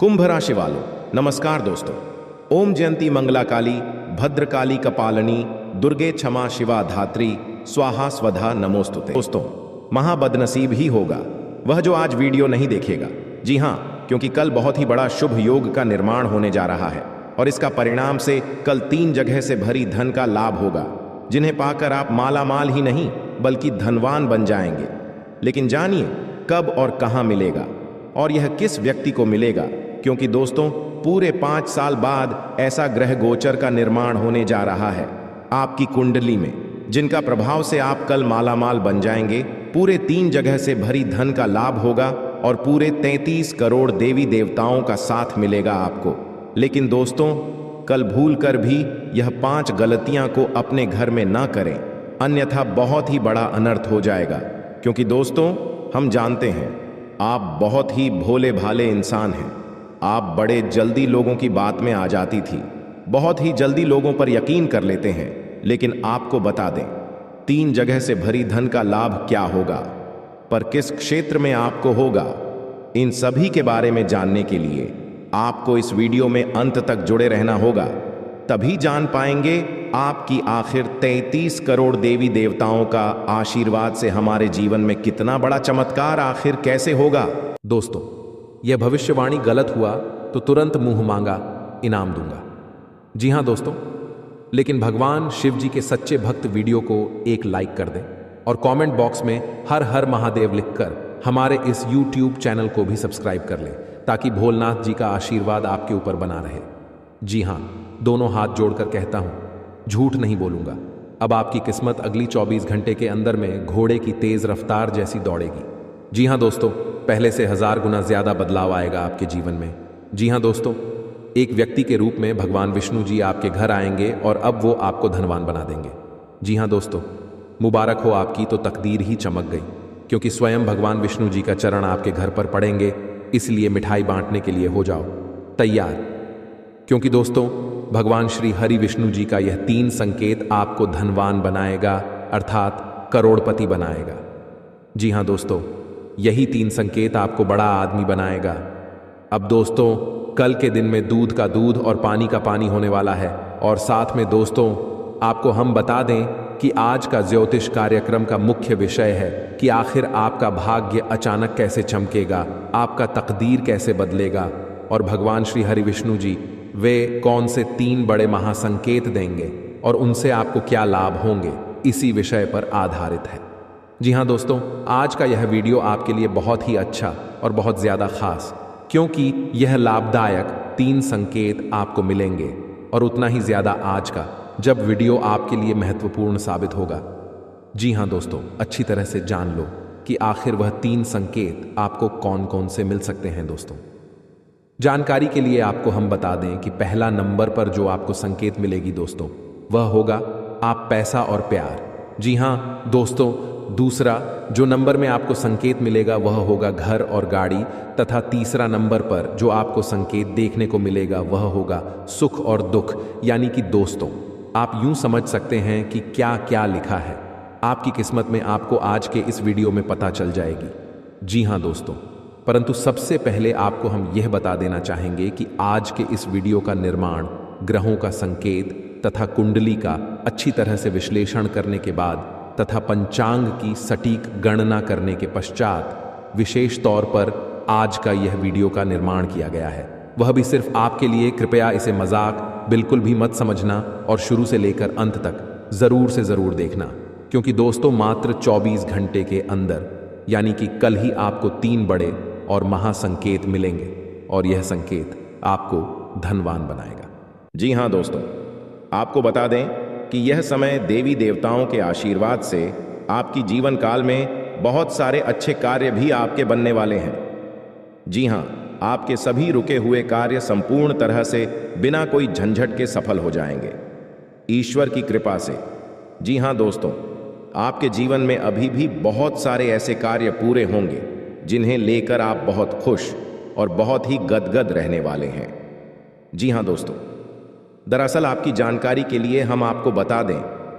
कुंभ राशि वालों नमस्कार दोस्तों। ओम जयंती मंगला काली भद्रकाली कपालनी दुर्गे क्षमा शिवा धात्री स्वाहा स्वधा नमोस्तुते। दोस्तों, महाबदनसीब ही होगा वह जो आज वीडियो नहीं देखेगा। जी हाँ, क्योंकि कल बहुत ही बड़ा शुभ योग का निर्माण होने जा रहा है और इसका परिणाम से कल 3 जगह से भरी धन का लाभ होगा, जिन्हें पाकर आप माला माल ही नहीं बल्कि धनवान बन जाएंगे। लेकिन जानिए कब और कहां मिलेगा और यह किस व्यक्ति को मिलेगा, क्योंकि दोस्तों पूरे 5 साल बाद ऐसा ग्रह गोचर का निर्माण होने जा रहा है आपकी कुंडली में, जिनका प्रभाव से आप कल मालामाल बन जाएंगे। पूरे 3 जगह से भरी धन का लाभ होगा और पूरे 33 करोड़ देवी देवताओं का साथ मिलेगा आपको। लेकिन दोस्तों, कल भूल कर भी यह 5 गलतियां को अपने घर में ना करें, अन्यथा बहुत ही बड़ा अनर्थ हो जाएगा। क्योंकि दोस्तों, हम जानते हैं आप बहुत ही भोले भाले इंसान हैं। आप बड़े जल्दी लोगों की बात में आ जाती थी, बहुत ही जल्दी लोगों पर यकीन कर लेते हैं। लेकिन आपको बता दें, 3 जगह से भरी धन का लाभ क्या होगा, पर किस क्षेत्र में आपको होगा, इन सभी के बारे में जानने के लिए आपको इस वीडियो में अंत तक जुड़े रहना होगा। तभी जान पाएंगे आपकी आखिर 33 करोड़ देवी देवताओं का आशीर्वाद से हमारे जीवन में कितना बड़ा चमत्कार आखिर कैसे होगा। दोस्तों, यह भविष्यवाणी गलत हुआ तो तुरंत मुंह मांगा इनाम दूंगा। जी हां दोस्तों, लेकिन भगवान शिव जी के सच्चे भक्त वीडियो को एक लाइक कर दें और कमेंट बॉक्स में हर हर महादेव लिखकर हमारे इस YouTube चैनल को भी सब्सक्राइब कर लें, ताकि भोलेनाथ जी का आशीर्वाद आपके ऊपर बना रहे। जी हां, दोनों हाथ जोड़कर कहता हूं, झूठ नहीं बोलूंगा। अब आपकी किस्मत अगली 24 घंटे के अंदर में घोड़े की तेज रफ्तार जैसी दौड़ेगी। जी हां दोस्तों, पहले से 1000 गुना ज्यादा बदलाव आएगा आपके जीवन में। जी हां दोस्तों, एक व्यक्ति के रूप में भगवान विष्णु जी आपके घर आएंगे और अब वो आपको धनवान बना देंगे। जी हां दोस्तों, मुबारक हो, आपकी तो तकदीर ही चमक गई, क्योंकि स्वयं भगवान विष्णु जी का चरण आपके घर पर पड़ेंगे। इसलिए मिठाई बांटने के लिए हो जाओ तैयार, क्योंकि दोस्तों भगवान श्री हरि विष्णु जी का यह 3 संकेत आपको धनवान बनाएगा, अर्थात करोड़पति बनाएगा। जी हां दोस्तों, यही 3 संकेत आपको बड़ा आदमी बनाएगा। अब दोस्तों, कल के दिन में दूध का दूध और पानी का पानी होने वाला है। और साथ में दोस्तों, आपको हम बता दें कि आज का ज्योतिष कार्यक्रम का मुख्य विषय है कि आखिर आपका भाग्य अचानक कैसे चमकेगा, आपका तकदीर कैसे बदलेगा और भगवान श्री हरि विष्णु जी वे कौन से 3 बड़े महासंकेत देंगे और उनसे आपको क्या लाभ होंगे, इसी विषय पर आधारित है। जी हां दोस्तों, आज का यह वीडियो आपके लिए बहुत ही अच्छा और बहुत ज्यादा खास, क्योंकि यह लाभदायक 3 संकेत आपको मिलेंगे और उतना ही ज्यादा आज का, जब वीडियो आपके लिए महत्वपूर्ण साबित होगा। जी हां दोस्तों, अच्छी तरह से जान लो कि आखिर वह 3 संकेत आपको कौन कौन से मिल सकते हैं। दोस्तों, जानकारी के लिए आपको हम बता दें कि पहला नंबर पर जो आपको संकेत मिलेगी दोस्तों, वह होगा आप पैसा और प्यार। जी हां दोस्तों, दूसरा जो नंबर में आपको संकेत मिलेगा वह होगा घर और गाड़ी, तथा तीसरा नंबर पर जो आपको संकेत देखने को मिलेगा वह होगा सुख और दुख। यानी कि दोस्तों, आप यूं समझ सकते हैं कि क्या क्या लिखा है आपकी किस्मत में, आपको आज के इस वीडियो में पता चल जाएगी। जी हां दोस्तों, परंतु सबसे पहले आपको हम यह बता देना चाहेंगे कि आज के इस वीडियो का निर्माण ग्रहों का संकेत तथा कुंडली का अच्छी तरह से विश्लेषण करने के बाद तथा पंचांग की सटीक गणना करने के पश्चात विशेष तौर पर आज का यह वीडियो का निर्माण किया गया है, वह भी सिर्फ आपके लिए। कृपया इसे मजाक बिल्कुल भी मत समझना और शुरू से लेकर अंत तक जरूर से जरूर देखना, क्योंकि दोस्तों मात्र 24 घंटे के अंदर यानी कि कल ही आपको 3 बड़े और महासंकेत मिलेंगे और यह संकेत आपको धनवान बनाएगा। जी हां दोस्तों, आपको बता दें कि यह समय देवी देवताओं के आशीर्वाद से आपकी जीवन काल में बहुत सारे अच्छे कार्य भी आपके बनने वाले हैं। जी हां, आपके सभी रुके हुए कार्य संपूर्ण तरह से बिना कोई झंझट के सफल हो जाएंगे ईश्वर की कृपा से। जी हां दोस्तों, आपके जीवन में अभी भी बहुत सारे ऐसे कार्य पूरे होंगे जिन्हें लेकर आप बहुत खुश और बहुत ही गदगद रहने वाले हैं। जी हां दोस्तों, दरअसल आपकी जानकारी के लिए हम आपको बता दें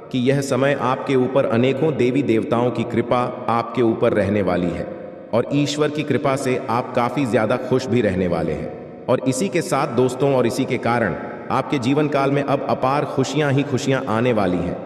कि यह समय आपके ऊपर अनेकों देवी देवताओं की कृपा आपके ऊपर रहने वाली है और ईश्वर की कृपा से आप काफ़ी ज़्यादा खुश भी रहने वाले हैं। और इसी के साथ दोस्तों, और इसी के कारण आपके जीवन काल में अब अपार खुशियां ही खुशियां आने वाली हैं।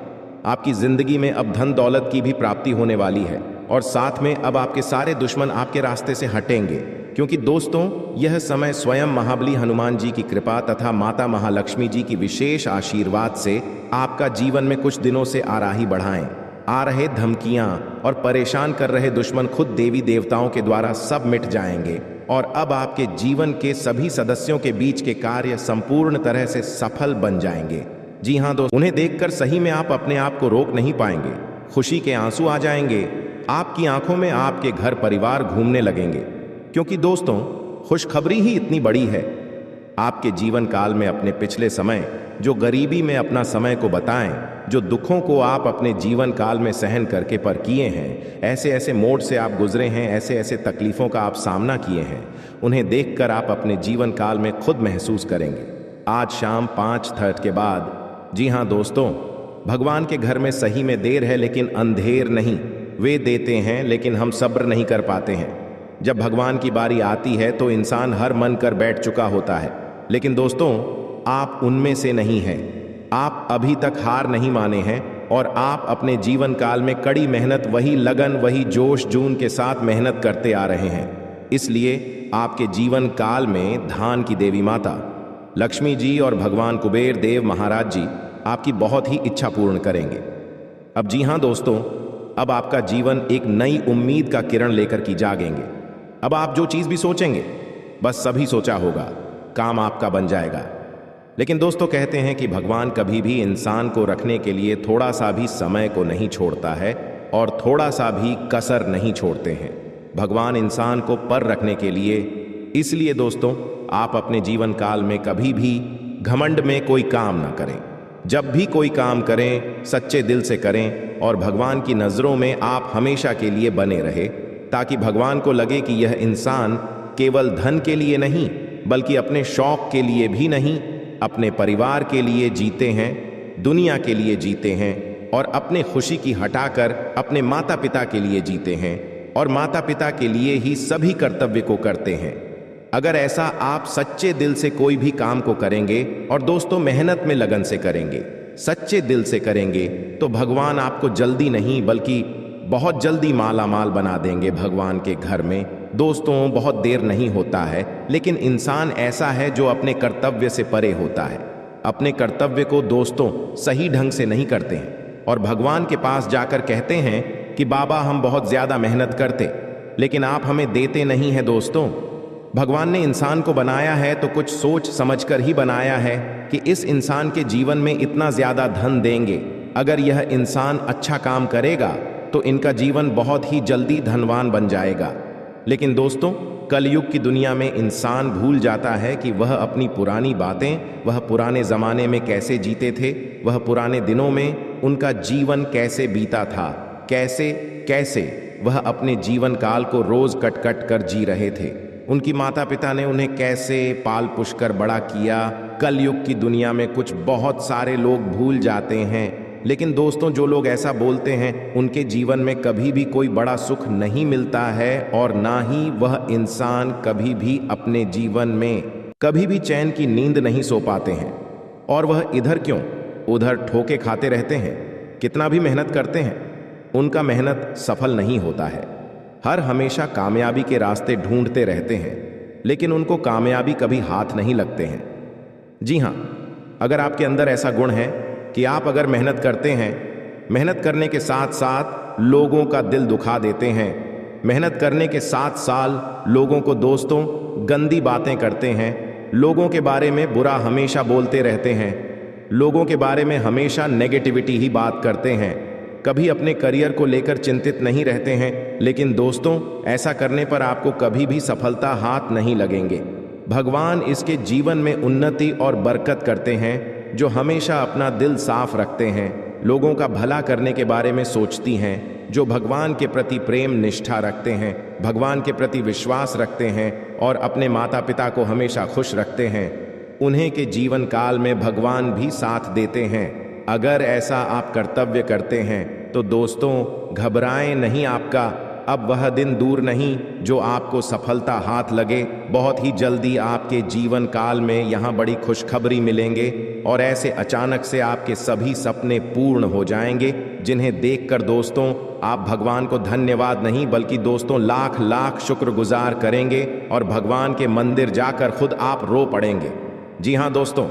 आपकी जिंदगी में अब धन दौलत की भी प्राप्ति होने वाली है, और साथ में अब आपके सारे दुश्मन आपके रास्ते से हटेंगे, क्योंकि दोस्तों यह समय स्वयं महाबली हनुमान जी की कृपा तथा माता महालक्ष्मी जी की विशेष आशीर्वाद से आपका जीवन में कुछ दिनों से आराही बढ़ाएं। आ रहे धमकियां और परेशान कर रहे दुश्मन खुद देवी देवताओं के द्वारा सब मिट जाएंगे, और अब आपके जीवन के सभी सदस्यों के बीच के कार्य संपूर्ण तरह से सफल बन जाएंगे। जी हाँ दोस्तों, उन्हें देखकर सही में आप अपने आप को रोक नहीं पाएंगे। खुशी के आंसू आ जाएंगे, आपकी आंखों में आपके घर परिवार घूमने लगेंगे, क्योंकि दोस्तों खुशखबरी ही इतनी बड़ी है। आपके जीवन काल में अपने पिछले समय, जो गरीबी में अपना समय को बताएं, जो दुखों को आप अपने जीवन काल में सहन करके पर किए हैं, ऐसे ऐसे मोड़ से आप गुजरे हैं, ऐसे ऐसे तकलीफों का आप सामना किए हैं, उन्हें देखकर आप अपने जीवन काल में खुद महसूस करेंगे। आज शाम 5:30 के बाद, जी हाँ दोस्तों, भगवान के घर में सही में देर है लेकिन अंधेर नहीं। वे देते हैं लेकिन हम सब्र नहीं कर पाते हैं। जब भगवान की बारी आती है तो इंसान हर मन कर बैठ चुका होता है, लेकिन दोस्तों आप उनमें से नहीं हैं। आप अभी तक हार नहीं माने हैं, और आप अपने जीवन काल में कड़ी मेहनत, वही लगन, वही जोश जून के साथ मेहनत करते आ रहे हैं। इसलिए आपके जीवन काल में धान की देवी माता लक्ष्मी जी और भगवान कुबेर देव महाराज जी आपकी बहुत ही इच्छा पूर्ण करेंगे। अब जी हाँ दोस्तों, अब आपका जीवन एक नई उम्मीद का किरण लेकर की जागेंगे। अब आप जो चीज भी सोचेंगे, बस सभी सोचा होगा, काम आपका बन जाएगा। लेकिन दोस्तों कहते हैं कि भगवान कभी भी इंसान को रखने के लिए थोड़ा सा भी समय को नहीं छोड़ता है, और थोड़ा सा भी कसर नहीं छोड़ते हैं भगवान इंसान को पर रखने के लिए। इसलिए दोस्तों आप अपने जीवन काल में कभी भी घमंड में कोई काम ना करें। जब भी कोई काम करें सच्चे दिल से करें, और भगवान की नज़रों में आप हमेशा के लिए बने रहे, ताकि भगवान को लगे कि यह इंसान केवल धन के लिए नहीं, बल्कि अपने शौक के लिए भी नहीं, अपने परिवार के लिए जीते हैं, दुनिया के लिए जीते हैं, और अपने खुशी की हटाकर अपने माता पिता के लिए जीते हैं, और माता पिता के लिए ही सभी कर्तव्य को करते हैं। अगर ऐसा आप सच्चे दिल से कोई भी काम को करेंगे, और दोस्तों मेहनत में लगन से करेंगे, सच्चे दिल से करेंगे, तो भगवान आपको जल्दी नहीं बल्कि बहुत जल्दी माला माल बना देंगे भगवान के घर में। दोस्तों बहुत देर नहीं होता है, लेकिन इंसान ऐसा है जो अपने कर्तव्य से परे होता है। अपने कर्तव्य को दोस्तों सही ढंग से नहीं करते हैं, और भगवान के पास जाकर कहते हैं कि बाबा हम बहुत ज्यादा मेहनत करते, लेकिन आप हमें देते नहीं हैं। दोस्तों भगवान ने इंसान को बनाया है तो कुछ सोच समझकर ही बनाया है कि इस इंसान के जीवन में इतना ज्यादा धन देंगे। अगर यह इंसान अच्छा काम करेगा तो इनका जीवन बहुत ही जल्दी धनवान बन जाएगा। लेकिन दोस्तों कलयुग की दुनिया में इंसान भूल जाता है कि वह अपनी पुरानी बातें, वह पुराने जमाने में कैसे जीते थे, वह पुराने दिनों में उनका जीवन कैसे बीता था, कैसे कैसे वह अपने जीवन काल को रोज कट कट कर जी रहे थे। उनकी माता पिता ने उन्हें कैसे पाल पुष कर बड़ा किया। कलयुग की दुनिया में कुछ बहुत सारे लोग भूल जाते हैं, लेकिन दोस्तों जो लोग ऐसा बोलते हैं उनके जीवन में कभी भी कोई बड़ा सुख नहीं मिलता है, और ना ही वह इंसान कभी भी अपने जीवन में कभी भी चैन की नींद नहीं सो पाते हैं, और वह इधर क्यों उधर ठोके खाते रहते हैं। कितना भी मेहनत करते हैं उनका मेहनत सफल नहीं होता है। हर हमेशा कामयाबी के रास्ते ढूंढते रहते हैं, लेकिन उनको कामयाबी कभी हाथ नहीं लगते हैं। जी हाँ, अगर आपके अंदर ऐसा गुण है कि आप अगर मेहनत करते हैं, मेहनत करने के साथ साथ लोगों का दिल दुखा देते हैं, मेहनत करने के साथ साथ लोगों को दोस्तों गंदी बातें करते हैं, लोगों के बारे में बुरा हमेशा बोलते रहते हैं, लोगों के बारे में हमेशा नेगेटिविटी ही बात करते हैं, कभी अपने करियर को लेकर चिंतित नहीं रहते हैं, लेकिन दोस्तों ऐसा करने पर आपको कभी भी सफलता हाथ नहीं लगेंगे। भगवान इसके जीवन में उन्नति और बरकत करते हैं जो हमेशा अपना दिल साफ रखते हैं, लोगों का भला करने के बारे में सोचती हैं, जो भगवान के प्रति प्रेम निष्ठा रखते हैं, भगवान के प्रति विश्वास रखते हैं और अपने माता पिता को हमेशा खुश रखते हैं। उन्हें के जीवन काल में भगवान भी साथ देते हैं। अगर ऐसा आप कर्तव्य करते हैं तो दोस्तों घबराएं नहीं, आपका अब वह दिन दूर नहीं जो आपको सफलता हाथ लगे। बहुत ही जल्दी आपके जीवन काल में यहाँ बड़ी खुशखबरी मिलेंगे और ऐसे अचानक से आपके सभी सपने पूर्ण हो जाएंगे, जिन्हें देखकर दोस्तों आप भगवान को धन्यवाद नहीं बल्कि दोस्तों लाख लाख शुक्रगुजार करेंगे और भगवान के मंदिर जाकर खुद आप रो पड़ेंगे। जी हाँ दोस्तों,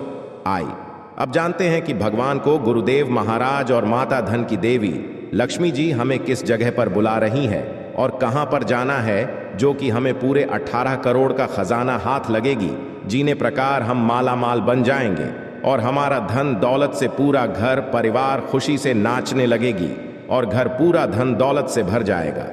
आइए अब जानते हैं कि भगवान को गुरुदेव महाराज और माता धन की देवी लक्ष्मी जी हमें किस जगह पर बुला रही है और कहां पर जाना है, जो कि हमें पूरे 18 करोड़ का खजाना हाथ लगेगी, जीने प्रकार हम माला माल बन जाएंगे और हमारा धन दौलत से पूरा घर परिवार खुशी से नाचने लगेगी और घर पूरा धन दौलत से भर जाएगा।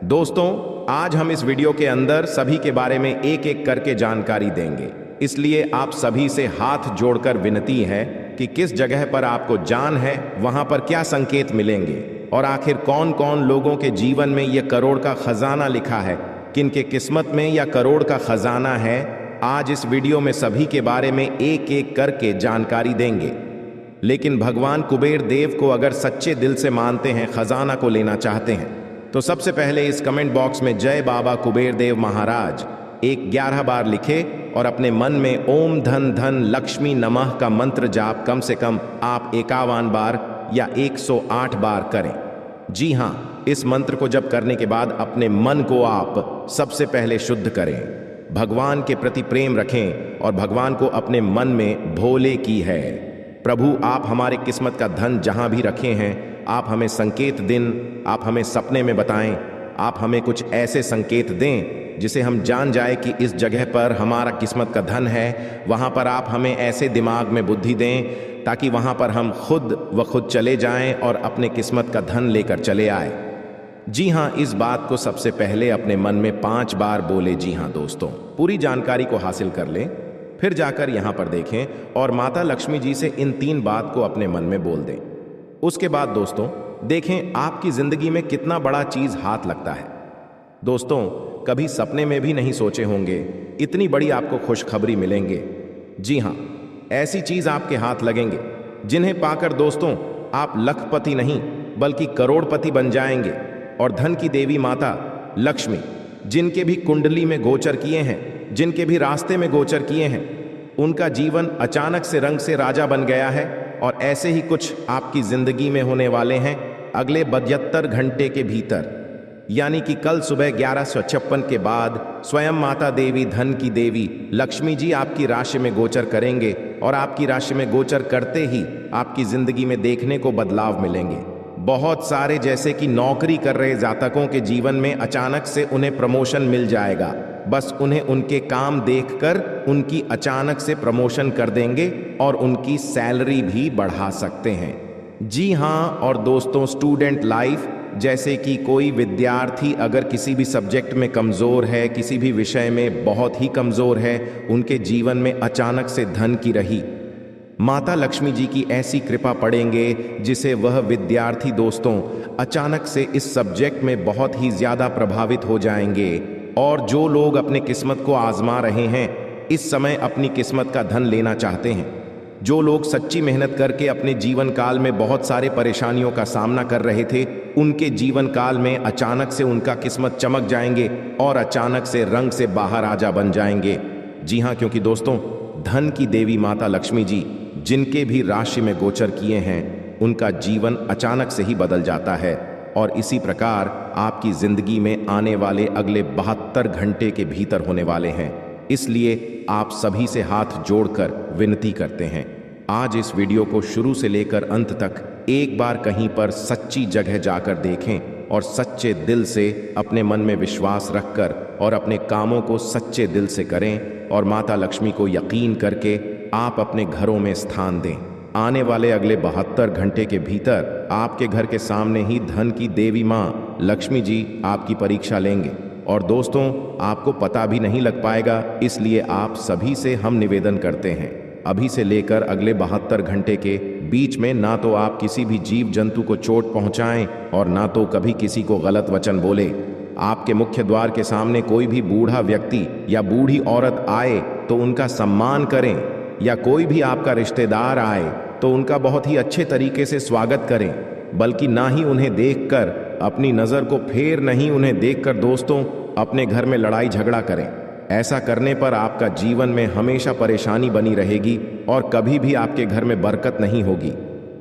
दोस्तों आज हम इस वीडियो के अंदर सभी के बारे में एक एक करके जानकारी देंगे, इसलिए आप सभी से हाथ जोड़कर विनती है कि किस जगह पर आपको जान है, वहां पर क्या संकेत मिलेंगे और आखिर कौन कौन लोगों के जीवन में यह करोड़ का खजाना लिखा है, किनके किस्मत में यह करोड़ का खजाना है। आज इस वीडियो में सभी के बारे में एक एक करके जानकारी देंगे। लेकिन भगवान कुबेर देव को अगर सच्चे दिल से मानते हैं, खजाना को लेना चाहते हैं, तो सबसे पहले इस कमेंट बॉक्स में जय बाबा कुबेर देव महाराज 11 बार लिखे और अपने मन में ओम धन धन लक्ष्मी नमः का मंत्र जाप कम से कम आप 51 बार या 108 बार करें। जी हाँ, इस मंत्र को जप करने के बाद अपने मन को आप सबसे पहले शुद्ध करें, भगवान के प्रति प्रेम रखें और भगवान को अपने मन में भोले की है। प्रभु आप हमारे किस्मत का धन जहां भी रखे हैं, आप हमें संकेत दिन, आप हमें सपने में बताएं, आप हमें कुछ ऐसे संकेत दें जिसे हम जान जाए कि इस जगह पर हमारा किस्मत का धन है। वहां पर आप हमें ऐसे दिमाग में बुद्धि दें ताकि वहां पर हम खुद चले जाएं और अपने किस्मत का धन लेकर चले आए। जी हाँ, इस बात को सबसे पहले अपने मन में 5 बार बोले। जी हाँ दोस्तों, पूरी जानकारी को हासिल कर लें, फिर जाकर यहाँ पर देखें और माता लक्ष्मी जी से इन 3 बात को अपने मन में बोल दें। उसके बाद दोस्तों देखें आपकी जिंदगी में कितना बड़ा चीज हाथ लगता है। दोस्तों कभी सपने में भी नहीं सोचे होंगे इतनी बड़ी आपको खुशखबरी मिलेंगे। जी हाँ, ऐसी चीज आपके हाथ लगेंगे जिन्हें पाकर दोस्तों आप लखपति नहीं बल्कि करोड़पति बन जाएंगे और धन की देवी माता लक्ष्मी जिनके भी कुंडली में गोचर किए हैं, जिनके भी रास्ते में गोचर किए हैं, उनका जीवन अचानक से रंग से राजा बन गया है और ऐसे ही कुछ आपकी जिंदगी में होने वाले हैं अगले 72 घंटे के भीतर, यानी कि कल सुबह 1156 के बाद स्वयं माता देवी धन की देवी लक्ष्मी जी आपकी राशि में गोचर करेंगे और आपकी राशि में गोचर करते ही आपकी जिंदगी में देखने को बदलाव मिलेंगे। बहुत सारे जैसे कि नौकरी कर रहे जातकों के जीवन में अचानक से उन्हें प्रमोशन मिल जाएगा। बस उन्हें उनके काम देखकर उनकी अचानक से प्रमोशन कर देंगे और उनकी सैलरी भी बढ़ा सकते हैं। जी हाँ, और दोस्तों स्टूडेंट लाइफ, जैसे कि कोई विद्यार्थी अगर किसी भी सब्जेक्ट में कमज़ोर है, किसी भी विषय में बहुत ही कमज़ोर है, उनके जीवन में अचानक से धन की रही माता लक्ष्मी जी की ऐसी कृपा पड़ेंगे जिसे वह विद्यार्थी दोस्तों अचानक से इस सब्जेक्ट में बहुत ही ज़्यादा प्रभावित हो जाएंगे। और जो लोग अपने किस्मत को आजमा रहे हैं, इस समय अपनी किस्मत का धन लेना चाहते हैं, जो लोग सच्ची मेहनत करके अपने जीवन काल में बहुत सारे परेशानियों का सामना कर रहे थे, उनके जीवन काल में अचानक से उनका किस्मत चमक जाएंगे और अचानक से रंग से बाहर आजा बन जाएंगे। जी हाँ, क्योंकि दोस्तों धन की देवी माता लक्ष्मी जी जिनके भी राशि में गोचर किए हैं, उनका जीवन अचानक से ही बदल जाता है और इसी प्रकार आपकी जिंदगी में आने वाले अगले 72 घंटे के भीतर होने वाले हैं। इसलिए आप सभी से हाथ जोड़कर विनती करते हैं, आज इस वीडियो को शुरू से लेकर अंत तक एक बार कहीं पर सच्ची जगह जाकर देखें और सच्चे दिल से अपने मन में विश्वास रखकर और अपने कामों को सच्चे दिल से करें और माता लक्ष्मी को यकीन करके आप अपने घरों में स्थान दें। आने वाले अगले 72 घंटे के भीतर आपके घर के सामने ही धन की देवी माँ लक्ष्मी जी आपकी परीक्षा लेंगे और दोस्तों आपको पता भी नहीं लग पाएगा। इसलिए आप सभी से हम निवेदन करते हैं, अभी से लेकर अगले 72 घंटे के बीच में ना तो आप किसी भी जीव जंतु को चोट पहुंचाएं और ना तो कभी किसी को गलत वचन बोले। आपके मुख्य द्वार के सामने कोई भी बूढ़ा व्यक्ति या बूढ़ी औरत आए तो उनका सम्मान करें, या कोई भी आपका रिश्तेदार आए तो उनका बहुत ही अच्छे तरीके से स्वागत करें, बल्कि ना ही उन्हें देखकर अपनी नज़र को फेर नहीं उन्हें देखकर दोस्तों अपने घर में लड़ाई झगड़ा करें। ऐसा करने पर आपका जीवन में हमेशा परेशानी बनी रहेगी और कभी भी आपके घर में बरकत नहीं होगी,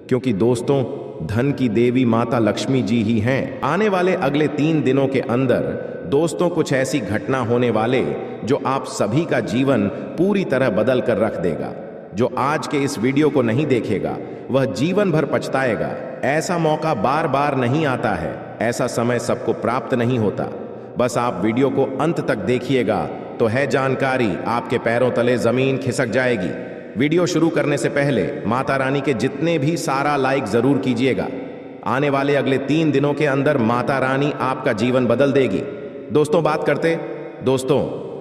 क्योंकि दोस्तों धन की देवी माता लक्ष्मी जी ही हैं। आने वाले अगले 3 दिनों के अंदर दोस्तों कुछ ऐसी घटना होने वाले जो आप सभी का जीवन पूरी तरह बदल कर रख देगा। जो आज के इस वीडियो को नहीं देखेगा वह जीवन भर पछताएगा। ऐसा मौका बार बार नहीं आता है, ऐसा समय सबको प्राप्त नहीं होता। बस आप वीडियो को अंत तक देखिएगा तो है जानकारी आपके पैरों तले जमीन खिसक जाएगी। वीडियो शुरू करने से पहले माता रानी के जितने भी सारा लाइक जरूर कीजिएगा। आने वाले अगले 3 दिनों के अंदर माता रानी आपका जीवन बदल देगी। दोस्तों बात करते दोस्तों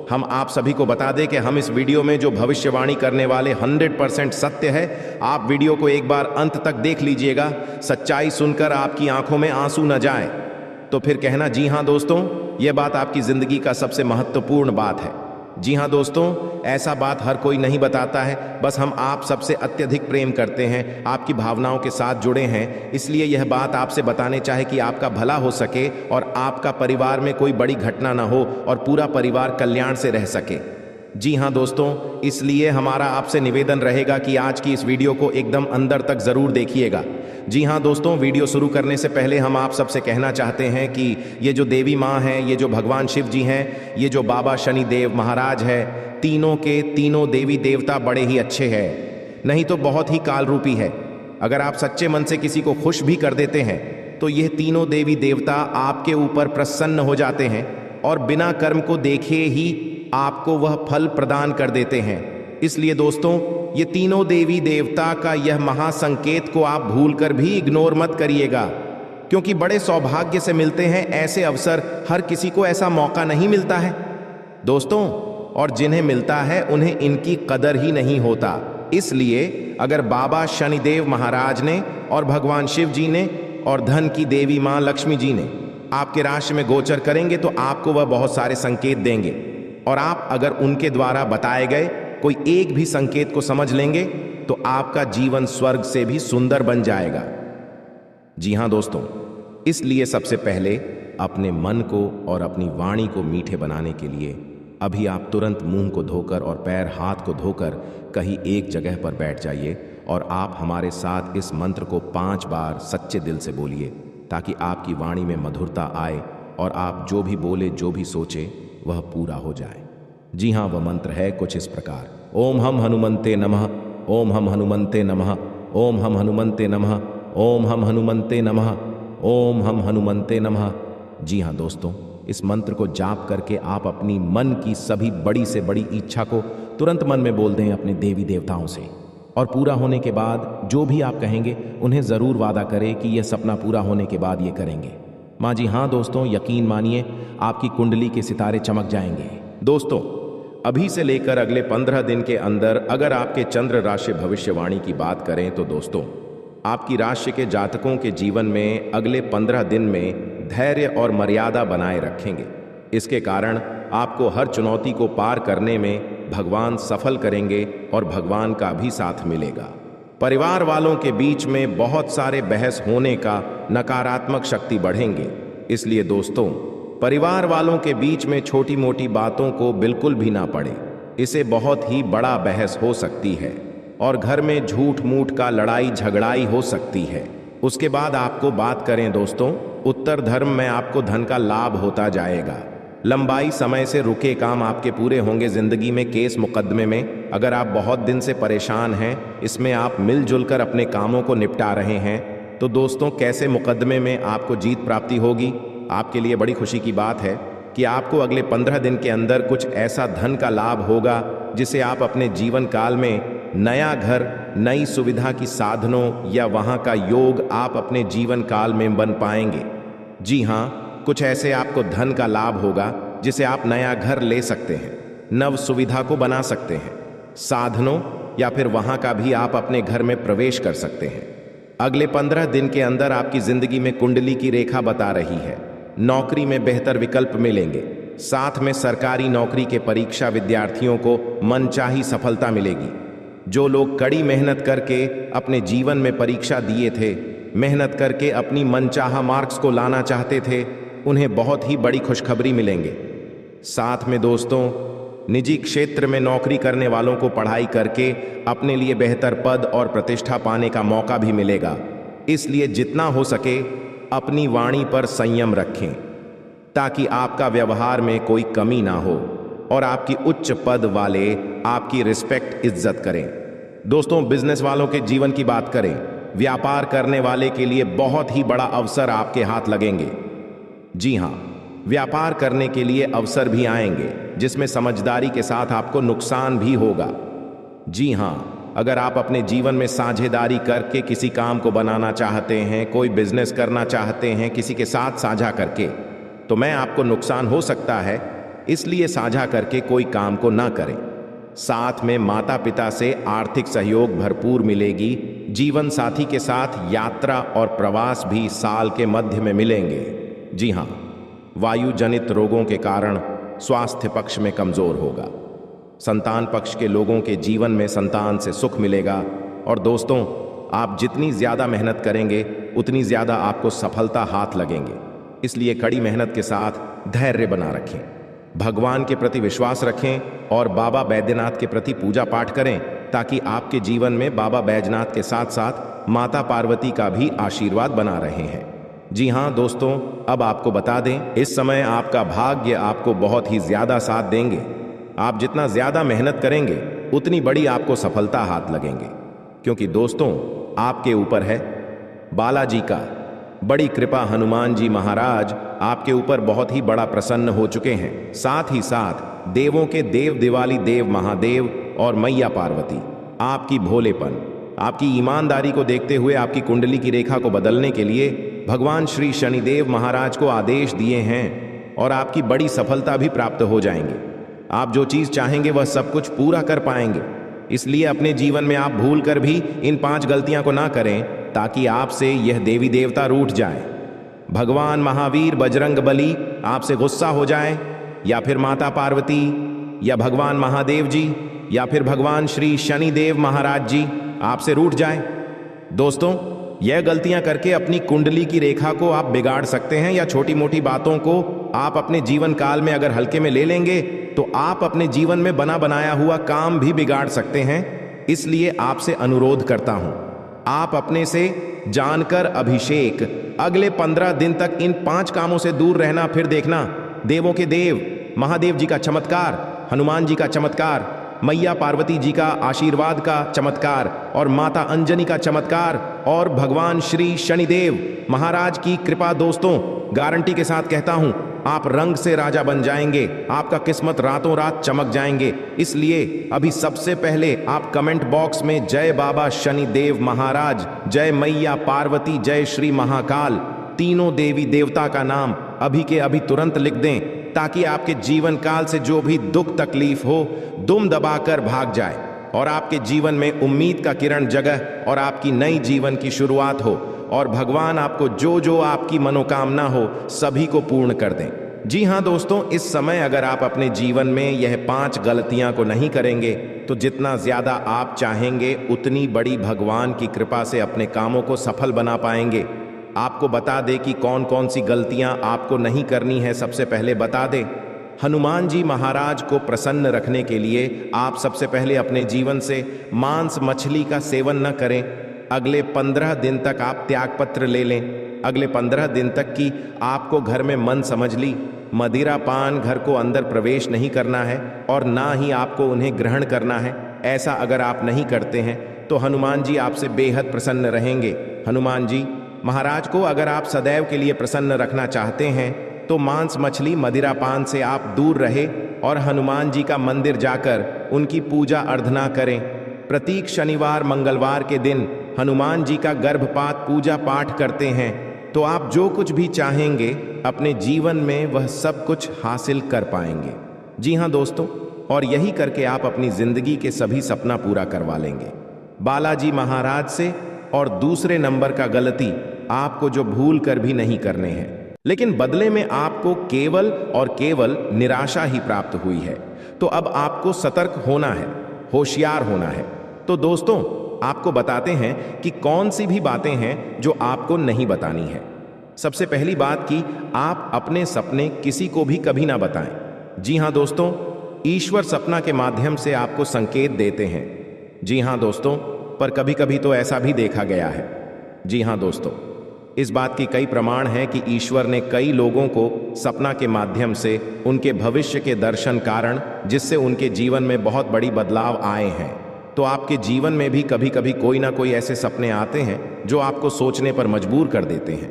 हम आप सभी को बता दें कि हम इस वीडियो में जो भविष्यवाणी करने वाले 100% सत्य है। आप वीडियो को एक बार अंत तक देख लीजिएगा, सच्चाई सुनकर आपकी आंखों में आंसू न जाए तो फिर कहना जी हाँ दोस्तों यह बात आपकी जिंदगी का सबसे महत्वपूर्ण बात है। जी हाँ दोस्तों, ऐसा बात हर कोई नहीं बताता है, बस हम आप सबसे अत्यधिक प्रेम करते हैं, आपकी भावनाओं के साथ जुड़े हैं, इसलिए यह बात आपसे बताने चाहे कि आपका भला हो सके और आपका परिवार में कोई बड़ी घटना ना हो और पूरा परिवार कल्याण से रह सके। जी हाँ दोस्तों, इसलिए हमारा आपसे निवेदन रहेगा कि आज की इस वीडियो को एकदम अंदर तक जरूर देखिएगा। जी हाँ दोस्तों, वीडियो शुरू करने से पहले हम आप सबसे कहना चाहते हैं कि ये जो देवी माँ हैं, ये जो भगवान शिव जी हैं, ये जो बाबा शनि देव महाराज है, तीनों के तीनों देवी देवता बड़े ही अच्छे हैं, नहीं तो बहुत ही काल रूपी है। अगर आप सच्चे मन से किसी को खुश भी कर देते हैं तो यह तीनों देवी देवता आपके ऊपर प्रसन्न हो जाते हैं और बिना कर्म को देखे ही आपको वह फल प्रदान कर देते हैं। इसलिए दोस्तों ये तीनों देवी देवता का यह महासंकेत को आप भूलकर भी इग्नोर मत करिएगा, क्योंकि बड़े सौभाग्य से मिलते हैं ऐसे अवसर, हर किसी को ऐसा मौका नहीं मिलता है दोस्तों, और जिन्हें मिलता है उन्हें इनकी कदर ही नहीं होता। इसलिए अगर बाबा शनिदेव महाराज ने और भगवान शिव जी ने और धन की देवी मां लक्ष्मी जी ने आपके राशि में गोचर करेंगे तो आपको वह बहुत सारे संकेत देंगे, और आप अगर उनके द्वारा बताए गए कोई एक भी संकेत को समझ लेंगे तो आपका जीवन स्वर्ग से भी सुंदर बन जाएगा। जी हां दोस्तों, इसलिए सबसे पहले अपने मन को और अपनी वाणी को मीठे बनाने के लिए अभी आप तुरंत मुंह को धोकर और पैर हाथ को धोकर कहीं एक जगह पर बैठ जाइए और आप हमारे साथ इस मंत्र को 5 बार सच्चे दिल से बोलिए, ताकि आपकी वाणी में मधुरता आए और आप जो भी बोले, जो भी सोचे, वह पूरा हो जाए। जी हाँ, वह मंत्र है कुछ इस प्रकार: ओम हम हनुमंते नमः, ओम हम हनुमंते नमः, ओम हम हनुमंते नमः, ओम हम हनुमंते नमः, ओम हम हनुमंते नमः। जी हाँ दोस्तों, इस मंत्र को जाप करके आप अपनी मन की सभी बड़ी से बड़ी इच्छा को तुरंत मन में बोल दें अपने देवी देवताओं से, और पूरा होने के बाद जो भी आप कहेंगे उन्हें ज़रूर वादा करें कि यह सपना पूरा होने के बाद ये करेंगे। माँ जी हाँ दोस्तों, यकीन मानिए आपकी कुंडली के सितारे चमक जाएंगे। दोस्तों अभी से लेकर अगले 15 दिन के अंदर अगर आपके चंद्र राशि भविष्यवाणी की बात करें तो दोस्तों आपकी राशि के जातकों के जीवन में अगले 15 दिन में धैर्य और मर्यादा बनाए रखेंगे। इसके कारण आपको हर चुनौती को पार करने में भगवान सफल करेंगे और भगवान का भी साथ मिलेगा। परिवार वालों के बीच में बहुत सारे बहस होने का नकारात्मक शक्ति बढ़ेंगे, इसलिए दोस्तों परिवार वालों के बीच में छोटी मोटी बातों को बिल्कुल भी ना पड़े, इसे बहुत ही बड़ा बहस हो सकती है और घर में झूठ मूठ का लड़ाई झगड़ाई हो सकती है। उसके बाद आपको बात करें दोस्तों उत्तर धर्म में आपको धन का लाभ होता जाएगा। लंबाई समय से रुके काम आपके पूरे होंगे। जिंदगी में केस मुकदमे में अगर आप बहुत दिन से परेशान हैं, इसमें आप मिलजुल कर अपने कामों को निपटा रहे हैं, तो दोस्तों कैसे मुकदमे में आपको जीत प्राप्ति होगी। आपके लिए बड़ी खुशी की बात है कि आपको अगले 15 दिन के अंदर कुछ ऐसा धन का लाभ होगा जिसे आप अपने जीवन काल में नया घर, नई सुविधा की साधनों या वहां का योग आप अपने जीवन काल में बन पाएंगे। जी हाँ, कुछ ऐसे आपको धन का लाभ होगा जिसे आप नया घर ले सकते हैं, नव सुविधा को बना सकते हैं, साधनों या फिर वहां का भी आप अपने घर में प्रवेश कर सकते हैं। अगले 15 दिन के अंदर आपकी जिंदगी में कुंडली की रेखा बता रही है नौकरी में बेहतर विकल्प मिलेंगे, साथ में सरकारी नौकरी के परीक्षा विद्यार्थियों को मनचाही सफलता मिलेगी। जो लोग कड़ी मेहनत करके अपने जीवन में परीक्षा दिए थे मेहनत करके अपनी मनचाहा मार्क्स को लाना चाहते थे, उन्हें बहुत ही बड़ी खुशखबरी मिलेंगे। साथ में दोस्तों, निजी क्षेत्र में नौकरी करने वालों को पढ़ाई करके अपने लिए बेहतर पद और प्रतिष्ठा पाने का मौका भी मिलेगा। इसलिए जितना हो सके अपनी वाणी पर संयम रखें, ताकि आपका व्यवहार में कोई कमी ना हो और आपकी उच्च पद वाले आपकी रिस्पेक्ट इज्जत करें। दोस्तों, बिजनेस वालों के जीवन की बात करें, व्यापार करने वाले के लिए बहुत ही बड़ा अवसर आपके हाथ लगेंगे। जी हाँ, व्यापार करने के लिए अवसर भी आएंगे, जिसमें समझदारी के साथ आपको नुकसान भी होगा। जी हाँ, अगर आप अपने जीवन में साझेदारी करके किसी काम को बनाना चाहते हैं, कोई बिजनेस करना चाहते हैं किसी के साथ साझा करके, तो मैं आपको नुकसान हो सकता है, इसलिए साझा करके कोई काम को ना करें। साथ में माता पिता से आर्थिक सहयोग भरपूर मिलेगी। जीवन साथी के साथ यात्रा और प्रवास भी साल के मध्य में मिलेंगे। जी हाँ, वायु जनित रोगों के कारण स्वास्थ्य पक्ष में कमजोर होगा। संतान पक्ष के लोगों के जीवन में संतान से सुख मिलेगा। और दोस्तों, आप जितनी ज्यादा मेहनत करेंगे उतनी ज्यादा आपको सफलता हाथ लगेंगे। इसलिए कड़ी मेहनत के साथ धैर्य बना रखें, भगवान के प्रति विश्वास रखें और बाबा बैद्यनाथ के प्रति पूजा पाठ करें, ताकि आपके जीवन में बाबा बैजनाथ के साथ साथ माता पार्वती का भी आशीर्वाद बना रहे हैं। जी हाँ दोस्तों, अब आपको बता दें, इस समय आपका भाग्य आपको बहुत ही ज्यादा साथ देंगे। आप जितना ज्यादा मेहनत करेंगे उतनी बड़ी आपको सफलता हाथ लगेंगे, क्योंकि दोस्तों आपके ऊपर है बालाजी का बड़ी कृपा। हनुमान जी महाराज आपके ऊपर बहुत ही बड़ा प्रसन्न हो चुके हैं। साथ ही साथ देवों के देव दिवाली देव महादेव और मैया पार्वती आपकी भोलेपन, आपकी ईमानदारी को देखते हुए आपकी कुंडली की रेखा को बदलने के लिए भगवान श्री शनिदेव महाराज को आदेश दिए हैं और आपकी बड़ी सफलता भी प्राप्त हो जाएंगे। आप जो चीज चाहेंगे वह सब कुछ पूरा कर पाएंगे। इसलिए अपने जीवन में आप भूल कर भी इन 5 गलतियां को ना करें, ताकि आपसे यह देवी देवता रूठ जाए, भगवान महावीर बजरंग बली आपसे गुस्सा हो जाए, या फिर माता पार्वती, या भगवान महादेव जी, या फिर भगवान श्री शनिदेव महाराज जी आपसे रूठ जाए। दोस्तों, यह गलतियां करके अपनी कुंडली की रेखा को आप बिगाड़ सकते हैं, या छोटी मोटी बातों को आप अपने जीवन काल में अगर हल्के में ले लेंगे तो आप अपने जीवन में बना बनाया हुआ काम भी बिगाड़ सकते हैं। इसलिए आपसे अनुरोध करता हूं, आप अपने से जानकर अभिषेक अगले 15 दिन तक इन 5 कामों से दूर रहना। फिर देखना देवों के देव महादेव जी का चमत्कार, हनुमान जी का चमत्कार, मैया पार्वती जी का आशीर्वाद का चमत्कार और माता अंजनी का चमत्कार और भगवान श्री शनिदेव महाराज की कृपा। दोस्तों, गारंटी के साथ कहता हूं, आप रंग से राजा बन जाएंगे, आपका किस्मत रातों रात चमक जाएंगे। इसलिए अभी सबसे पहले आप कमेंट बॉक्स में जय बाबा शनिदेव महाराज, जय मैया पार्वती, जय श्री महाकाल, तीनों देवी देवता का नाम अभी के अभी तुरंत लिख दें, ताकि आपके जीवन काल से जो भी दुख तकलीफ हो दुम दबाकर भाग जाए और आपके जीवन में उम्मीद का किरण जगह और आपकी नई जीवन की शुरुआत हो, और भगवान आपको जो जो आपकी मनोकामना हो सभी को पूर्ण कर दें। जी हाँ दोस्तों, इस समय अगर आप अपने जीवन में यह 5 गलतियां को नहीं करेंगे तो जितना ज्यादा आप चाहेंगे उतनी बड़ी भगवान की कृपा से अपने कामों को सफल बना पाएंगे। आपको बता दे कि कौन कौन सी गलतियां आपको नहीं करनी है। सबसे पहले बता दे, हनुमान जी महाराज को प्रसन्न रखने के लिए आप सबसे पहले अपने जीवन से मांस मछली का सेवन न करें। अगले 15 दिन तक आप त्याग पत्र ले लें। अगले 15 दिन तक की आपको घर में मन समझ ली मदिरा पान घर को अंदर प्रवेश नहीं करना है और ना ही आपको उन्हें ग्रहण करना है। ऐसा अगर आप नहीं करते हैं तो हनुमान जी आपसे बेहद प्रसन्न रहेंगे। हनुमान जी महाराज को अगर आप सदैव के लिए प्रसन्न रखना चाहते हैं तो मांस मछली मदिरा पान से आप दूर रहे और हनुमान जी का मंदिर जाकर उनकी पूजा अर्चना करें। प्रत्येक शनिवार मंगलवार के दिन हनुमान जी का गर्भपात पूजा पाठ करते हैं तो आप जो कुछ भी चाहेंगे अपने जीवन में वह सब कुछ हासिल कर पाएंगे। जी हाँ दोस्तों, और यही करके आप अपनी जिंदगी के सभी सपना पूरा करवा लेंगे बालाजी महाराज से। और दूसरे नंबर का गलती आपको जो भूल कर भी नहीं करने हैं, लेकिन बदले में आपको केवल और केवल निराशा ही प्राप्त हुई है, तो अब आपको सतर्क होना है, होशियार होना है। तो दोस्तों, आपको बताते हैं कि कौन सी भी बातें हैं जो आपको नहीं बतानी है। सबसे पहली बात कि आप अपने सपने किसी को भी कभी ना बताएं। जी हाँ दोस्तों, ईश्वर सपना के माध्यम से आपको संकेत देते हैं। जी हाँ दोस्तों, पर कभी कभी तो ऐसा भी देखा गया है। जी हाँ दोस्तों, इस बात की कई प्रमाण हैं कि ईश्वर ने कई लोगों को सपना के माध्यम से उनके भविष्य के दर्शन कारण जिससे उनके जीवन में बहुत बड़ी बदलाव आए हैं। तो आपके जीवन में भी कभी कभी कोई ना कोई ऐसे सपने आते हैं जो आपको सोचने पर मजबूर कर देते हैं।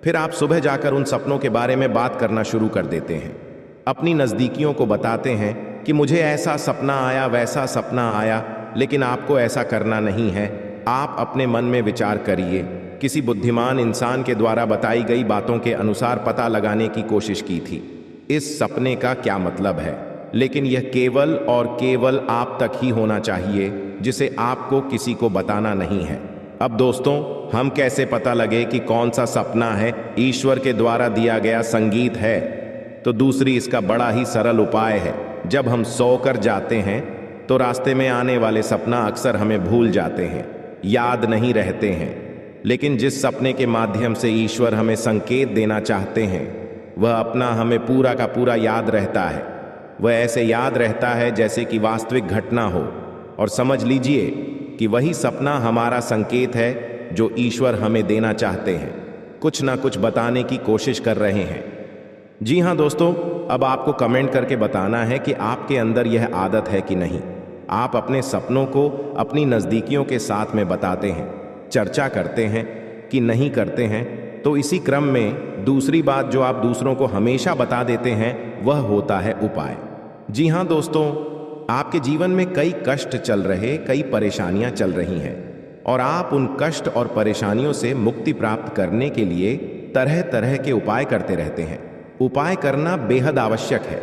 फिर आप सुबह जाकर उन सपनों के बारे में बात करना शुरू कर देते हैं। अपनी नज़दीकियों को बताते हैं कि मुझे ऐसा सपना आया, वैसा सपना आया, लेकिन आपको ऐसा करना नहीं है। आप अपने मन में विचार करिए। किसी बुद्धिमान इंसान के द्वारा बताई गई बातों के अनुसार पता लगाने की कोशिश की थी इस सपने का क्या मतलब है, लेकिन यह केवल और केवल आप तक ही होना चाहिए, जिसे आपको किसी को बताना नहीं है। अब दोस्तों, हम कैसे पता लगे कि कौन सा सपना है ईश्वर के द्वारा दिया गया संगीत है? तो दूसरी इसका बड़ा ही सरल उपाय है। जब हम सोकर जाते हैं तो रास्ते में आने वाले सपना अक्सर हमें भूल जाते हैं, याद नहीं रहते हैं। लेकिन जिस सपने के माध्यम से ईश्वर हमें संकेत देना चाहते हैं वह अपना हमें पूरा का पूरा याद रहता है। वह ऐसे याद रहता है जैसे कि वास्तविक घटना हो। और समझ लीजिए कि वही सपना हमारा संकेत है जो ईश्वर हमें देना चाहते हैं, कुछ ना कुछ बताने की कोशिश कर रहे हैं। जी हाँ दोस्तों, अब आपको कमेंट करके बताना है कि आपके अंदर यह आदत है कि नहीं। आप अपने सपनों को अपनी नज़दीकियों के साथ में बताते हैं, चर्चा करते हैं कि नहीं करते हैं। तो इसी क्रम में दूसरी बात जो आप दूसरों को हमेशा बता देते हैं वह होता है उपाय। जी हाँ दोस्तों, आपके जीवन में कई कष्ट चल रहे, कई परेशानियां चल रही हैं और आप उन कष्ट और परेशानियों से मुक्ति प्राप्त करने के लिए तरह तरह के उपाय करते रहते हैं। उपाय करना बेहद आवश्यक है।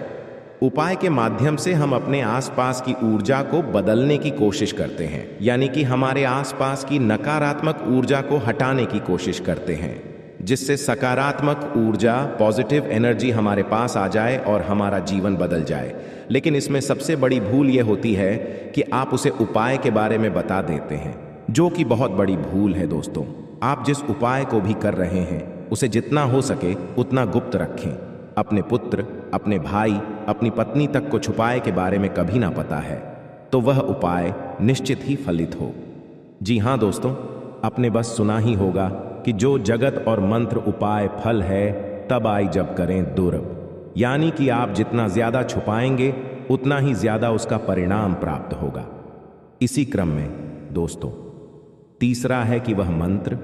उपाय के माध्यम से हम अपने आसपास की ऊर्जा को बदलने की कोशिश करते हैं, यानी कि हमारे आसपास की नकारात्मक ऊर्जा को हटाने की कोशिश करते हैं, जिससे सकारात्मक ऊर्जा, पॉजिटिव एनर्जी हमारे पास आ जाए और हमारा जीवन बदल जाए। लेकिन इसमें सबसे बड़ी भूल यह होती है कि आप उसे उपाय के बारे में बता देते हैं, जो कि बहुत बड़ी भूल है दोस्तों। आप जिस उपाय को भी कर रहे हैं उसे जितना हो सके उतना गुप्त रखें। अपने पुत्र, अपने भाई, अपनी पत्नी तक को छुपाए के बारे में कभी ना पता है तो वह उपाय निश्चित ही फलित हो। जी हाँ दोस्तों, आपने बस सुना ही होगा कि जो जगत और मंत्र उपाय फल है तब आई जब करें दुर्लभ, यानी कि आप जितना ज्यादा छुपाएंगे उतना ही ज्यादा उसका परिणाम प्राप्त होगा। इसी क्रम में दोस्तों, तीसरा है कि वह मंत्र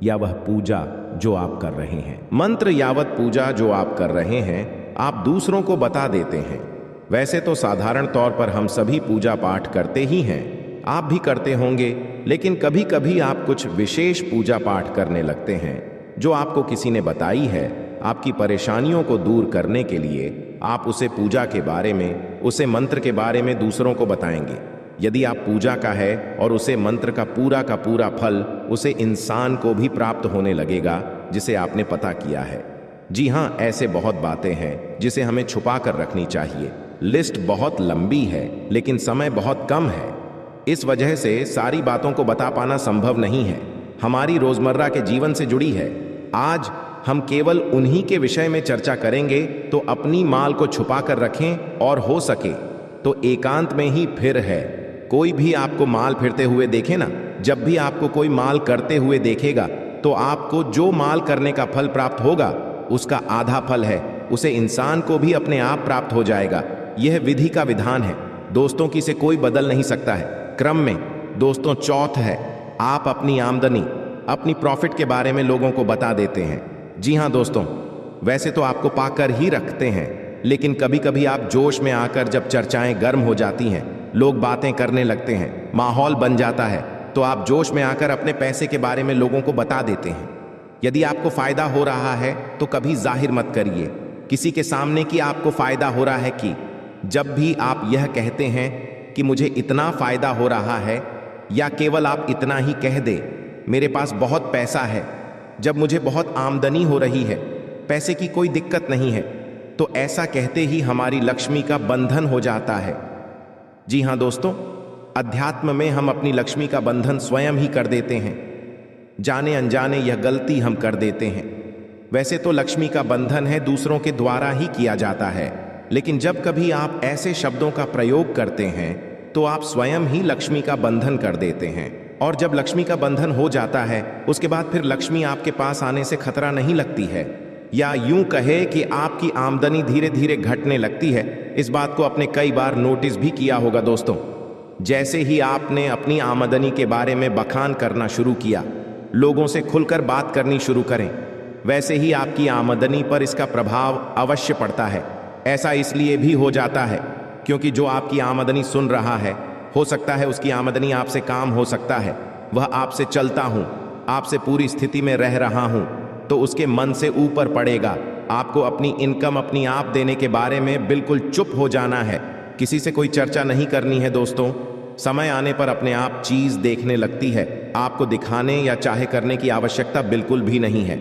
या वह पूजा जो आप कर रहे हैं, मंत्र यावत पूजा जो आप कर रहे हैं, आप दूसरों को बता देते हैं। वैसे तो साधारण तौर पर हम सभी पूजा पाठ करते ही हैं, आप भी करते होंगे, लेकिन कभी कभी आप कुछ विशेष पूजा पाठ करने लगते हैं जो आपको किसी ने बताई है। आपकी परेशानियों को दूर करने के लिए आप उसे पूजा के बारे में, उसे मंत्र के बारे में दूसरों को बताएंगे। यदि आप पूजा का है और उसे मंत्र का पूरा फल उसे इंसान को भी प्राप्त होने लगेगा जिसे आपने पता किया है। जी हाँ, ऐसे बहुत बातें हैं जिसे हमें छुपा कर रखनी चाहिए। लिस्ट बहुत लंबी है लेकिन समय बहुत कम है, इस वजह से सारी बातों को बता पाना संभव नहीं है। हमारी रोजमर्रा के जीवन से जुड़ी है। आज हम केवल उन्हीं के विषय में चर्चा करेंगे, तो अपनी माल को छुपा कर रखें और हो सके तो एकांत में ही। फिर है, कोई भी आपको माल फिरते हुए देखे ना, जब भी आपको कोई माल करते हुए देखेगा तो आपको जो माल करने का फल प्राप्त होगा उसका आधा फल है, उसे इंसान को भी अपने आप प्राप्त हो जाएगा। यह विधि का विधान है दोस्तों, कि इसे कोई बदल नहीं सकता है। क्रम में दोस्तों, चौथ है, आप अपनी आमदनी, अपनी प्रॉफिट के बारे में लोगों को बता देते हैं। जी हाँ दोस्तों, वैसे तो आपको पाकर ही रखते हैं, लेकिन कभी कभी आप जोश में आकर जब चर्चाएं गर्म हो जाती हैं, लोग बातें करने लगते हैं, माहौल बन जाता है, तो आप जोश में आकर अपने पैसे के बारे में लोगों को बता देते हैं। यदि आपको फायदा हो रहा है तो कभी जाहिर मत करिए किसी के सामने कि आपको फायदा हो रहा है। कि जब भी आप यह कहते हैं कि मुझे इतना फायदा हो रहा है, या केवल आप इतना ही कह दे मेरे पास बहुत पैसा है, जब मुझे बहुत आमदनी हो रही है, पैसे की कोई दिक्कत नहीं है, तो ऐसा कहते ही हमारी लक्ष्मी का बंधन हो जाता है। जी हाँ दोस्तों, अध्यात्म में हम अपनी लक्ष्मी का बंधन स्वयं ही कर देते हैं। जाने अनजाने यह गलती हम कर देते हैं। वैसे तो लक्ष्मी का बंधन है दूसरों के द्वारा ही किया जाता है, लेकिन जब कभी आप ऐसे शब्दों का प्रयोग करते हैं तो आप स्वयं ही लक्ष्मी का बंधन कर देते हैं। और जब लक्ष्मी का बंधन हो जाता है उसके बाद फिर लक्ष्मी आपके पास आने से खतरा नहीं लगती है, या यूं कहे कि आपकी आमदनी धीरे धीरे घटने लगती है। इस बात को आपने कई बार नोटिस भी किया होगा दोस्तों। जैसे ही आपने अपनी आमदनी के बारे में बखान करना शुरू किया, लोगों से खुलकर बात करनी शुरू करें, वैसे ही आपकी आमदनी पर इसका प्रभाव अवश्य पड़ता है। ऐसा इसलिए भी हो जाता है क्योंकि जो आपकी आमदनी सुन रहा है, हो सकता है उसकी आमदनी आपसे काम हो सकता है, वह आपसे चलता हूं, आपसे पूरी स्थिति में रह रहा हूं, तो उसके मन से ऊपर पड़ेगा। आपको अपनी इनकम अपनी आप देने के बारे में बिल्कुल चुप हो जाना है, किसी से कोई चर्चा नहीं करनी है दोस्तों। समय आने पर अपने आप चीज देखने लगती है, आपको दिखाने या चाहे करने की आवश्यकता बिल्कुल भी नहीं है।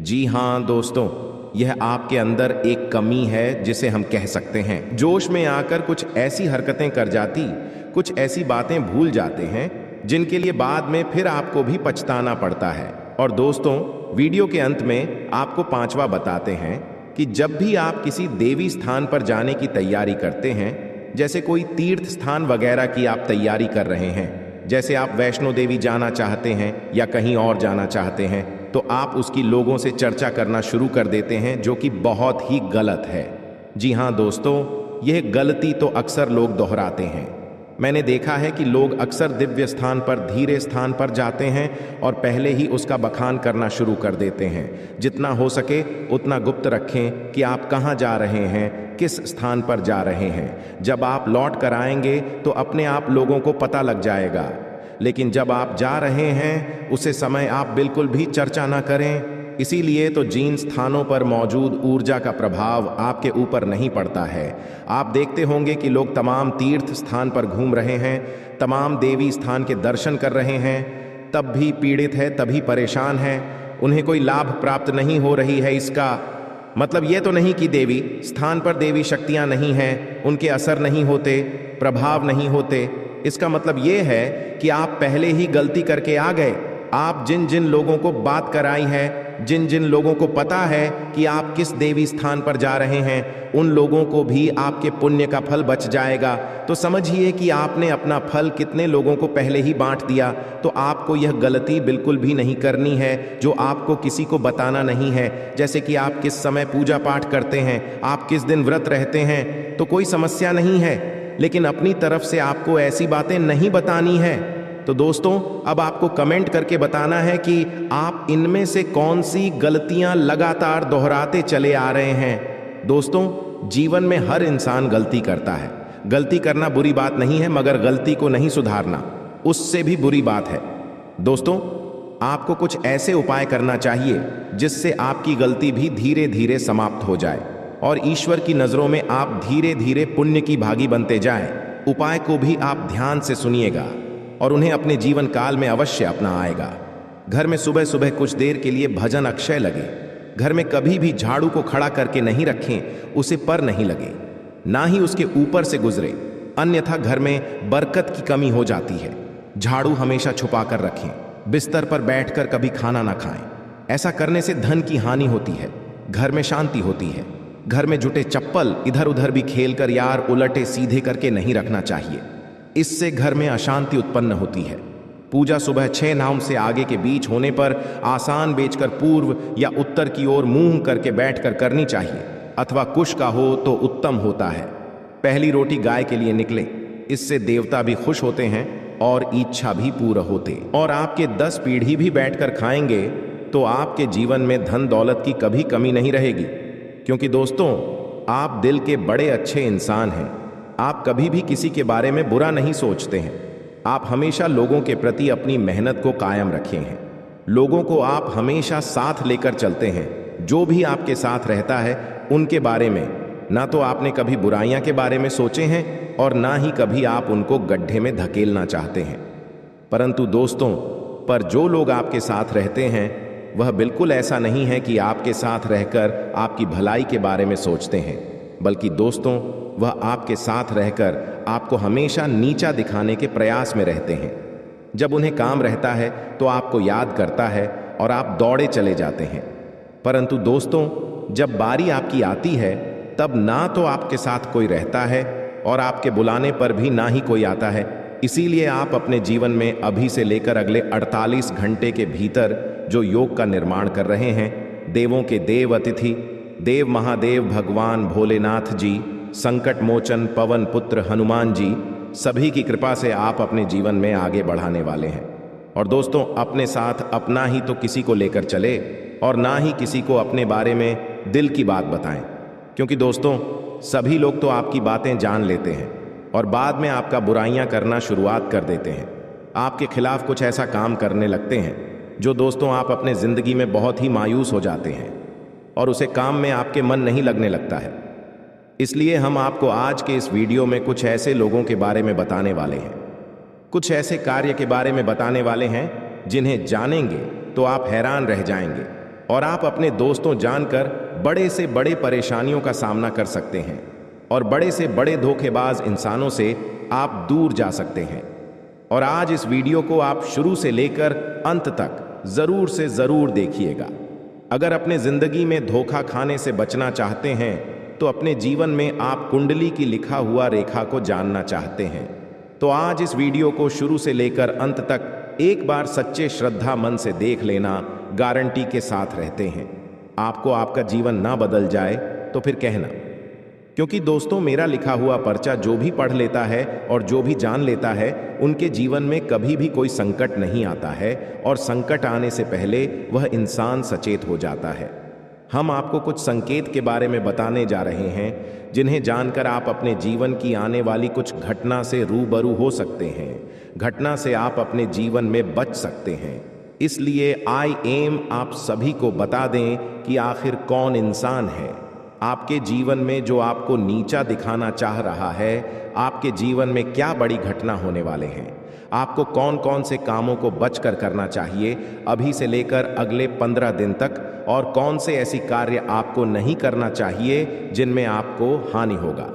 जी हाँ दोस्तों, यह आपके अंदर एक कमी है जिसे हम कह सकते हैं। जोश में आकर कुछ ऐसी हरकतें कर जाती, कुछ ऐसी बातें भूल जाते हैं जिनके लिए बाद में फिर आपको भी पछताना पड़ता है। और दोस्तों, वीडियो के अंत में आपको पांचवा बताते हैं कि जब भी आप किसी देवी स्थान पर जाने की तैयारी करते हैं, जैसे कोई तीर्थ स्थान वगैरह की आप तैयारी कर रहे हैं, जैसे आप वैष्णो देवी जाना चाहते हैं या कहीं और जाना चाहते हैं, तो आप उसकी लोगों से चर्चा करना शुरू कर देते हैं, जो कि बहुत ही गलत है। जी हाँ दोस्तों, यह गलती तो अक्सर लोग दोहराते हैं। मैंने देखा है कि लोग अक्सर दिव्य स्थान पर धीरे स्थान पर जाते हैं और पहले ही उसका बखान करना शुरू कर देते हैं। जितना हो सके उतना गुप्त रखें कि आप कहाँ जा रहे हैं, किस स्थान पर जा रहे हैं। जब आप लौट कर आएंगे तो अपने आप लोगों को पता लग जाएगा, लेकिन जब आप जा रहे हैं उसे समय आप बिल्कुल भी चर्चा ना करें। इसीलिए तो जिन स्थानों पर मौजूद ऊर्जा का प्रभाव आपके ऊपर नहीं पड़ता है। आप देखते होंगे कि लोग तमाम तीर्थ स्थान पर घूम रहे हैं, तमाम देवी स्थान के दर्शन कर रहे हैं, तब भी पीड़ित है, तभी परेशान है, उन्हें कोई लाभ प्राप्त नहीं हो रही है। इसका मतलब यह तो नहीं कि देवी स्थान पर देवी शक्तियां नहीं हैं, उनके असर नहीं होते, प्रभाव नहीं होते। इसका मतलब यह है कि आप पहले ही गलती करके आ गए। आप जिन जिन लोगों को बात कराई है, जिन जिन लोगों को पता है कि आप किस देवी स्थान पर जा रहे हैं, उन लोगों को भी आपके पुण्य का फल बच जाएगा। तो समझिए कि आपने अपना फल कितने लोगों को पहले ही बांट दिया। तो आपको यह गलती बिल्कुल भी नहीं करनी है जो आपको किसी को बताना नहीं है। जैसे कि आप किस समय पूजा पाठ करते हैं, आप किस दिन व्रत रहते हैं, तो कोई समस्या नहीं है, लेकिन अपनी तरफ से आपको ऐसी बातें नहीं बतानी है। तो दोस्तों, अब आपको कमेंट करके बताना है कि आप इनमें से कौन सी गलतियां लगातार दोहराते चले आ रहे हैं। दोस्तों, जीवन में हर इंसान गलती करता है। गलती करना बुरी बात नहीं है, मगर गलती को नहीं सुधारना उससे भी बुरी बात है। दोस्तों, आपको कुछ ऐसे उपाय करना चाहिए जिससे आपकी गलती भी धीरे धीरे समाप्त हो जाए और ईश्वर की नजरों में आप धीरे धीरे पुण्य की भागी बनते जाएं। उपाय को भी आप ध्यान से सुनिएगा और उन्हें अपने जीवन काल में अवश्य अपना आएगा। घर में सुबह सुबह कुछ देर के लिए भजन अक्षय लगे। घर में कभी भी झाड़ू को खड़ा करके नहीं रखें, उसे पर नहीं लगे, ना ही उसके ऊपर से गुजरे, अन्यथा घर में बरकत की कमी हो जाती है। झाड़ू हमेशा छुपा कर रखें। बिस्तर पर बैठकर कभी खाना ना खाएं। ऐसा करने से धन की हानि होती है, घर में शांति होती है। घर में जुटे चप्पल इधर उधर भी खेलकर यार उलटे सीधे करके नहीं रखना चाहिए, इससे घर में अशांति उत्पन्न होती है। पूजा सुबह 6 नाम से आगे के बीच होने पर आसान बेचकर पूर्व या उत्तर की ओर मुंह करके बैठकर करनी चाहिए, अथवा कुश का हो तो उत्तम होता है। पहली रोटी गाय के लिए निकले, इससे देवता भी खुश होते हैं और इच्छा भी पूरा होते। और आपके 10 पीढ़ी भी बैठकर खाएंगे तो आपके जीवन में धन दौलत की कभी कमी नहीं रहेगी। क्योंकि दोस्तों, आप दिल के बड़े अच्छे इंसान हैं। आप कभी भी किसी के बारे में बुरा नहीं सोचते हैं। आप हमेशा लोगों के प्रति अपनी मेहनत को कायम रखे हैं। लोगों को आप हमेशा साथ लेकर चलते हैं। जो भी आपके साथ रहता है उनके बारे में ना तो आपने कभी बुराइयां के बारे में सोचे हैं और ना ही कभी आप उनको गड्ढे में धकेलना चाहते हैं। परंतु दोस्तों, पर जो लोग आपके साथ रहते हैं वह बिल्कुल ऐसा नहीं है कि आपके साथ रहकर आपकी भलाई के बारे में सोचते हैं, बल्कि दोस्तों वह आपके साथ रहकर आपको हमेशा नीचा दिखाने के प्रयास में रहते हैं। जब उन्हें काम रहता है तो आपको याद करता है और आप दौड़े चले जाते हैं। परंतु दोस्तों, जब बारी आपकी आती है तब ना तो आपके साथ कोई रहता है और आपके बुलाने पर भी ना ही कोई आता है। इसीलिए आप अपने जीवन में अभी से लेकर अगले 48 घंटे के भीतर जो योग का निर्माण कर रहे हैं, देवों के देव अतिथि देव महादेव भगवान भोलेनाथ जी, संकट मोचन पवन पुत्र हनुमान जी, सभी की कृपा से आप अपने जीवन में आगे बढ़ाने वाले हैं। और दोस्तों, अपने साथ अपना ही तो किसी को लेकर चले और ना ही किसी को अपने बारे में दिल की बात बताएं, क्योंकि दोस्तों, सभी लोग तो आपकी बातें जान लेते हैं और बाद में आपका बुराइयां करना शुरुआत कर देते हैं। आपके खिलाफ कुछ ऐसा काम करने लगते हैं जो दोस्तों आप अपने जिंदगी में बहुत ही मायूस हो जाते हैं और उसे काम में आपके मन नहीं लगने लगता है। इसलिए हम आपको आज के इस वीडियो में कुछ ऐसे लोगों के बारे में बताने वाले हैं, कुछ ऐसे कार्य के बारे में बताने वाले हैं जिन्हें जानेंगे तो आप हैरान रह जाएंगे और आप अपने दोस्तों जानकर बड़े से बड़े परेशानियों का सामना कर सकते हैं और बड़े से बड़े धोखेबाज इंसानों से आप दूर जा सकते हैं। और आज इस वीडियो को आप शुरू से लेकर अंत तक जरूर से जरूर देखिएगा। अगर अपने जिंदगी में धोखा खाने से बचना चाहते हैं तो अपने जीवन में आप कुंडली की लिखा हुआ रेखा को जानना चाहते हैं तो आज इस वीडियो को शुरू से लेकर अंत तक एक बार सच्चे श्रद्धा मन से देख लेना, गारंटी के साथ रहते हैं। आपको आपका जीवन ना बदल जाए तो फिर कहना, क्योंकि दोस्तों, मेरा लिखा हुआ पर्चा जो भी पढ़ लेता है और जो भी जान लेता है, उनके जीवन में कभी भी कोई संकट नहीं आता है और संकट आने से पहले वह इंसान सचेत हो जाता है। हम आपको कुछ संकेत के बारे में बताने जा रहे हैं जिन्हें जानकर आप अपने जीवन की आने वाली कुछ घटना से रूबरू हो सकते हैं, घटना से आप अपने जीवन में बच सकते हैं। इसलिए आई एम आप सभी को बता दें कि आखिर कौन इंसान है आपके जीवन में जो आपको नीचा दिखाना चाह रहा है। आपके जीवन में क्या बड़ी घटना होने वाले हैं, आपको कौन कौन से कामों को बचकर करना चाहिए अभी से लेकर अगले 15 दिन तक, और कौन से ऐसी कार्य आपको नहीं करना चाहिए जिनमें आपको हानि होगा।